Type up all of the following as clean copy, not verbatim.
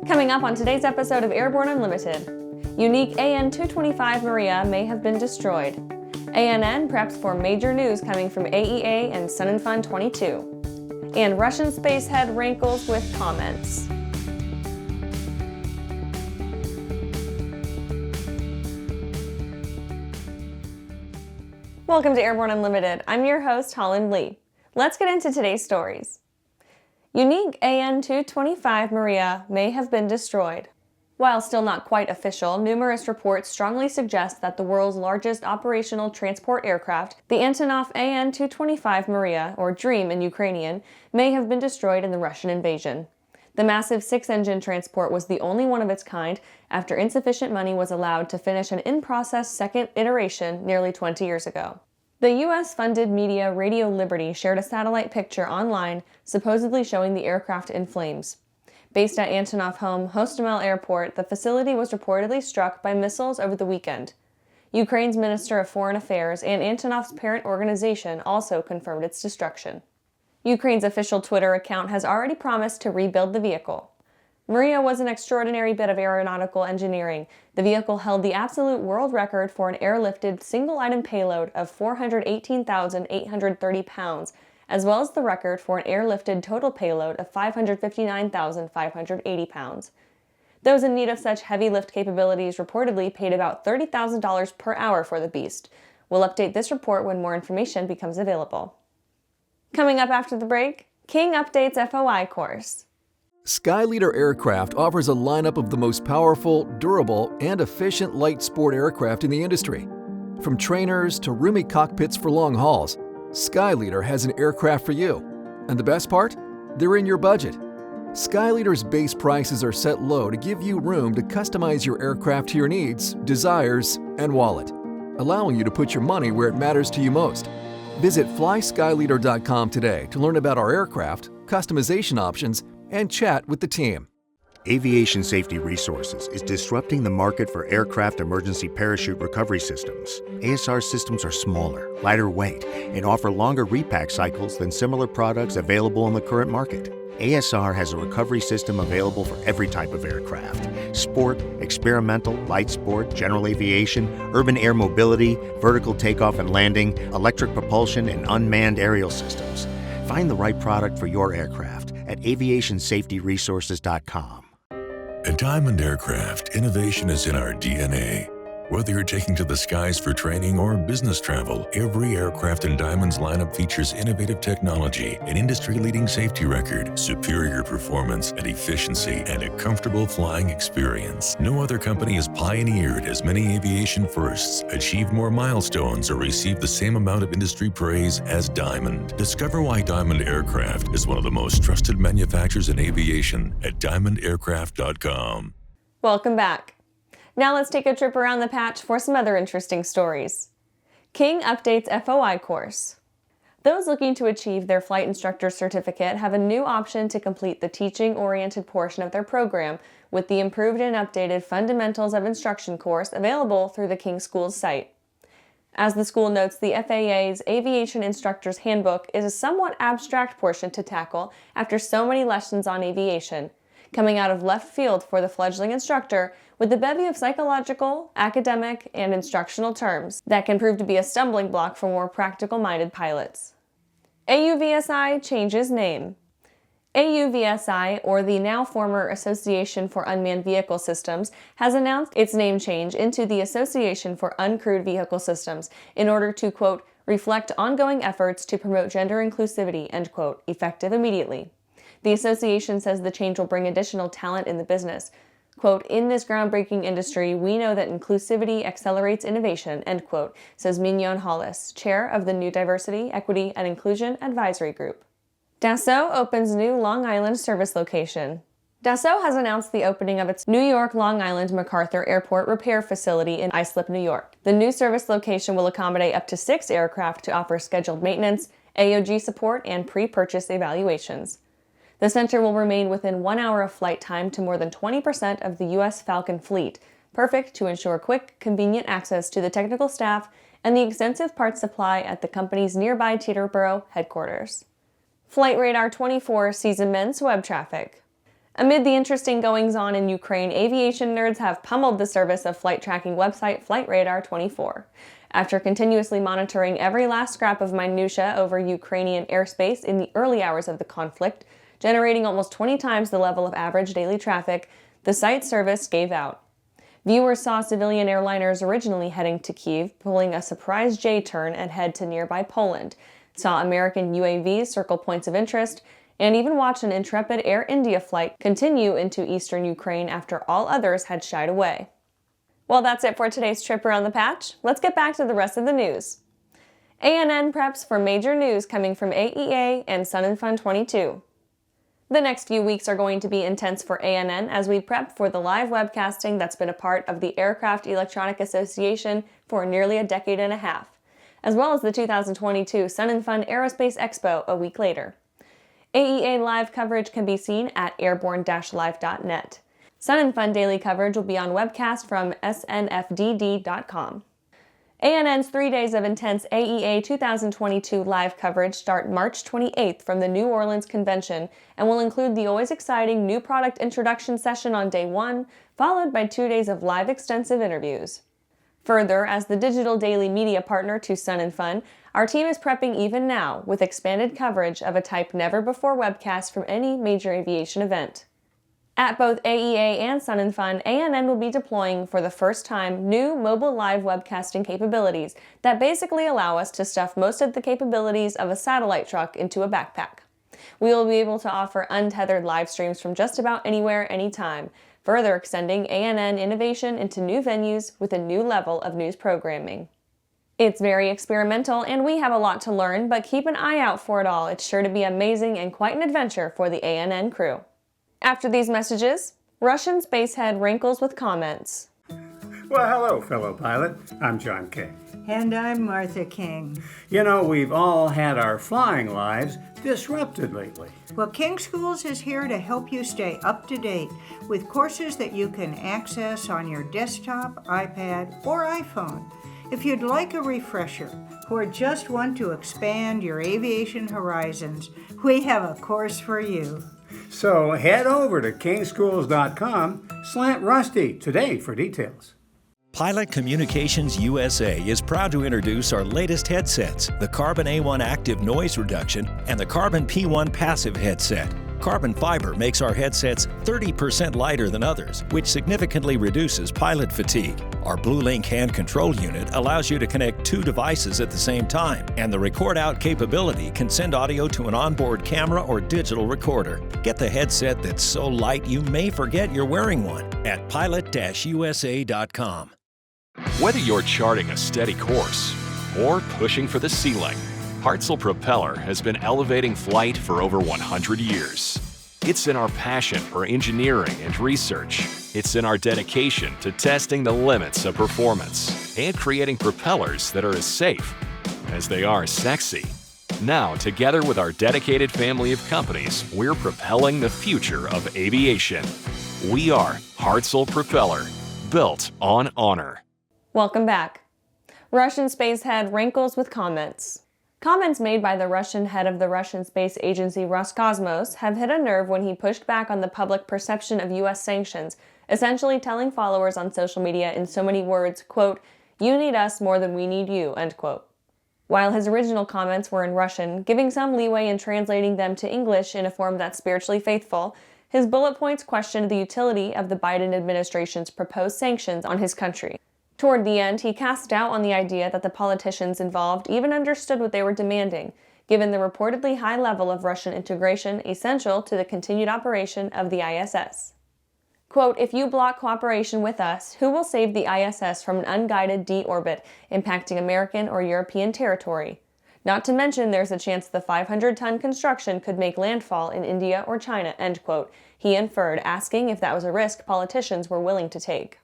Coming up on today's episode of Airborne Unlimited, unique AN-225 Mriya may have been destroyed. ANN preps for major news coming from AEA and SnF22. And Russian space head Rankles with comments. Welcome to Airborne Unlimited. I'm your host, Holland Lee. Let's get into today's stories. Unique AN-225 Mriya may have been destroyed. While still not quite official, numerous reports strongly suggest that the world's largest operational transport aircraft, the Antonov AN-225 Mriya, or Dream in Ukrainian, may have been destroyed in the Russian invasion. The massive six-engine transport was the only one of its kind after insufficient money was allowed to finish an in-process second iteration nearly 20 years ago. The U.S.-funded media Radio Liberty shared a satellite picture online supposedly showing the aircraft in flames. Based at Antonov home Hostomel Airport, the facility was reportedly struck by missiles over the weekend. Ukraine's Minister of Foreign Affairs and Antonov's parent organization also confirmed its destruction. Ukraine's official Twitter account has already promised to rebuild the vehicle. Mriya was an extraordinary bit of aeronautical engineering. The vehicle held the absolute world record for an airlifted single-item payload of 418,830 pounds, as well as the record for an airlifted total payload of 559,580 pounds. Those in need of such heavy lift capabilities reportedly paid about $30,000 per hour for the beast. We'll update this report when more information becomes available. Coming up after the break, King updates FOI course. Skyleader Aircraft offers a lineup of the most powerful, durable, and efficient light sport aircraft in the industry. From trainers to roomy cockpits for long hauls, Skyleader has an aircraft for you. And the best part? They're in your budget. Skyleader's base prices are set low to give you room to customize your aircraft to your needs, desires, and wallet, allowing you to put your money where it matters to you most. Visit flyskyleader.com today to learn about our aircraft, customization options, and chat with the team. Aviation Safety Resources is disrupting the market for aircraft emergency parachute recovery systems. ASR systems are smaller, lighter weight, and offer longer repack cycles than similar products available in the current market. ASR has a recovery system available for every type of aircraft: sport, experimental, light sport, general aviation, urban air mobility, vertical takeoff and landing, electric propulsion, and unmanned aerial systems. Find the right product for your aircraft at aviationsafetyresources.com. At Diamond Aircraft, innovation is in our DNA. Whether you're taking to the skies for training or business travel, every aircraft in Diamond's lineup features innovative technology, an industry-leading safety record, superior performance and efficiency, and a comfortable flying experience. No other company has pioneered as many aviation firsts, achieved more milestones, or received the same amount of industry praise as Diamond. Discover why Diamond Aircraft is one of the most trusted manufacturers in aviation at diamondaircraft.com. Welcome back. Now let's take a trip around the patch for some other interesting stories. King updates FOI course. Those looking to achieve their flight instructor certificate have a new option to complete the teaching-oriented portion of their program with the improved and updated Fundamentals of Instruction course available through the King School's site. As the school notes, the FAA's Aviation Instructor's Handbook is a somewhat abstract portion to tackle after so many lessons on aviation, coming out of left field for the fledgling instructor with a bevy of psychological, academic, and instructional terms that can prove to be a stumbling block for more practical-minded pilots. AUVSI changes name. AUVSI, or the now former Association for Unmanned Vehicle Systems, has announced its name change into the Association for Uncrewed Vehicle Systems in order to, quote, reflect ongoing efforts to promote gender inclusivity, end quote, effective immediately. The association says the change will bring additional talent in the business. Quote, in this groundbreaking industry, we know that inclusivity accelerates innovation, end quote, says Mignon Hollis, chair of the new Diversity, Equity, and Inclusion Advisory Group. Dassault opens new Long Island service location. Dassault has announced the opening of its New York Long Island MacArthur Airport repair facility in Islip, New York. The new service location will accommodate up to 6 aircraft to offer scheduled maintenance, AOG support, and pre-purchase evaluations. The center will remain within 1 hour of flight time to more than 20% of the U.S. Falcon fleet, perfect to ensure quick, convenient access to the technical staff and the extensive parts supply at the company's nearby Teterboro headquarters. Flight Radar 24 sees immense web traffic. Amid the interesting goings-on in Ukraine, aviation nerds have pummeled the service of flight tracking website Flight Radar 24. After continuously monitoring every last scrap of minutia over Ukrainian airspace in the early hours of the conflict, generating almost 20 times the level of average daily traffic, the site's service gave out. Viewers saw civilian airliners originally heading to Kyiv pulling a surprise J-turn and head to nearby Poland, saw American UAVs circle points of interest, and even watched an intrepid Air India flight continue into eastern Ukraine after all others had shied away. Well, that's it for today's trip around the patch. Let's get back to the rest of the news. ANN preps for major news coming from AEA and SnF22. The next few weeks are going to be intense for ANN as we prep for the live webcasting that's been a part of the Aircraft Electronic Association for nearly a decade and a half, as well as the 2022 Sun and Fun Aerospace Expo a week later. AEA live coverage can be seen at airborne-live.net. Sun and Fun daily coverage will be on webcast from SnF22.com. ANN's 3 days of intense AEA 2022 live coverage start March 28th from the New Orleans Convention and will include the always exciting new product introduction session on day 1, followed by 2 days of live extensive interviews. Further, as the digital daily media partner to Sun and Fun, our team is prepping even now with expanded coverage of a type never before webcast from any major aviation event. At both AEA and Sun and Fun, ANN will be deploying for the first time new mobile live webcasting capabilities that basically allow us to stuff most of the capabilities of a satellite truck into a backpack. We will be able to offer untethered live streams from just about anywhere, anytime, further extending ANN innovation into new venues with a new level of news programming. It's very experimental and we have a lot to learn, but keep an eye out for it all. It's sure to be amazing and quite an adventure for the ANN crew. After these messages, Russian spacehead Rankles with comments. Well, hello, fellow pilot. I'm John King. And I'm Martha King. You know, we've all had our flying lives disrupted lately. Well, King Schools is here to help you stay up to date with courses that you can access on your desktop, iPad, or iPhone. If you'd like a refresher or just want to expand your aviation horizons, we have a course for you. So head over to kingschools.com/Rusty today for details. Pilot Communications USA is proud to introduce our latest headsets, the Carbon A1 Active Noise Reduction and the Carbon P1 Passive Headset. Carbon fiber makes our headsets 30% lighter than others, which significantly reduces pilot fatigue. Our BlueLink hand control unit allows you to connect 2 devices at the same time, and the record out capability can send audio to an onboard camera or digital recorder. Get the headset that's so light you may forget you're wearing one at pilot-usa.com. Whether you're charting a steady course or pushing for the ceiling, Hartzell Propeller has been elevating flight for over 100 years. It's in our passion for engineering and research. It's in our dedication to testing the limits of performance and creating propellers that are as safe as they are sexy. Now, together with our dedicated family of companies, we're propelling the future of aviation. We are Hartzell Propeller, built on honor. Welcome back. Russian spacehead Rankles with comments. Comments made by the Russian head of the Russian space agency Roscosmos have hit a nerve when he pushed back on the public perception of U.S. sanctions, essentially telling followers on social media in so many words, quote, "You need us more than we need you," end quote. While his original comments were in Russian, giving some leeway in translating them to English in a form that's spiritually faithful, his bullet points questioned the utility of the Biden administration's proposed sanctions on his country. Toward the end, he cast doubt on the idea that the politicians involved even understood what they were demanding, given the reportedly high level of Russian integration essential to the continued operation of the ISS. Quote, "If you block cooperation with us, who will save the ISS from an unguided D-orbit impacting American or European territory? Not to mention there's a chance the 500-ton construction could make landfall in India or China," end quote, he inferred, asking if that was a risk politicians were willing to take.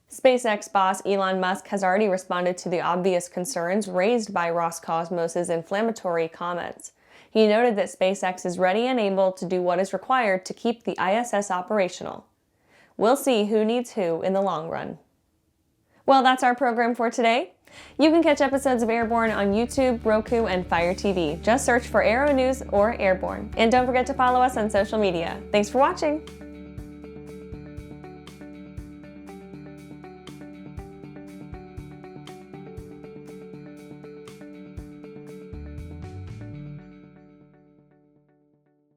SpaceX boss Elon Musk has already responded to the obvious concerns raised by Roscosmos' inflammatory comments. He noted that SpaceX is ready and able to do what is required to keep the ISS operational. We'll see who needs who in the long run. Well, that's our program for today. You can catch episodes of Airborne on YouTube, Roku, and Fire TV. Just search for Aero-News or Airborne. And don't forget to follow us on social media. Thanks for watching!